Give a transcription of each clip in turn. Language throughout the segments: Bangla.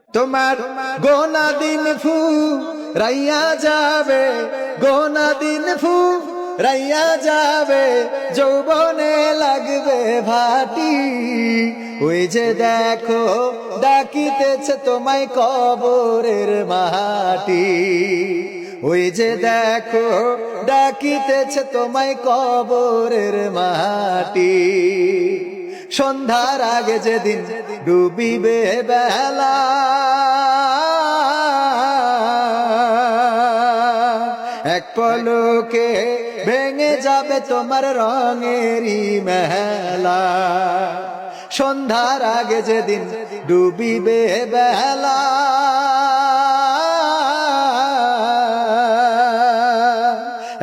তোমার গোনা দিন ফু রাইয়া যাবে, গোনা দিন ফু রাইয়া যাবে, যৌবনে লাগবে ভাটি। ওই যে দেখো ডাকিতেছে তোমায় কবরের মাটি, ওই যে দেখো ডাকিতেছে তোমায় কবরের মাটি। সন্ধ্যার আগে যেদিন ডুবিবে বেলা, এক পলকে ভেঙে যাবে তোমার রঙেরই মেলা। সন্ধ্যার আগে যেদিন ডুবিবে বেলা,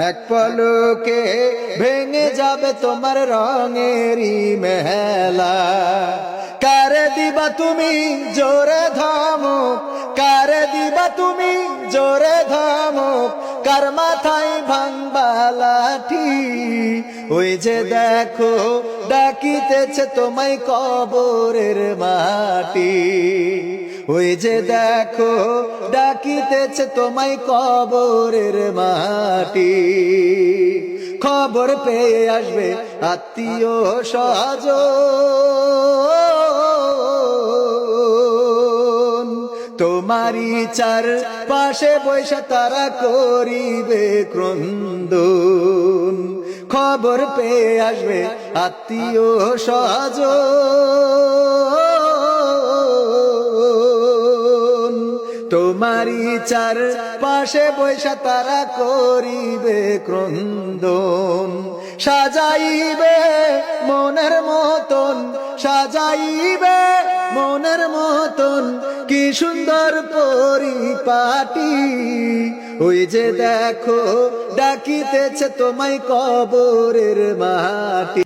এক পলকে ভেঙে যাবে তোমার রঙেরই মেলা। কারে দিবা তুমি জোরে ধমক, কারে দিবা তুমি জোরে ধমক, কার মাথায় ভাঙবা লাঠি। ওই যে দেখো ডাকিতেছে তোমায় কবরের মাটি, ওই যে দেখো ডাকিতেছে তোমায় কবরের মাটি। খবর পেয়ে আসবে আত্মীয় স্বজন, তোমারই চার পাশে বৈশা তারা করিবে ক্রন্দন। খবর পেয়ে আসবে আত্মীয় স্বজন, তোমারই চার পাশে বৈশা তারা করিবে ক্রন্দন। সাজাইবে মনের মতন, সাজাইবে মনের মতন, কি সুন্দর পরিপাটি। ওই যে দেখো ডাকিতেছে তোমায় কবরের মাটি।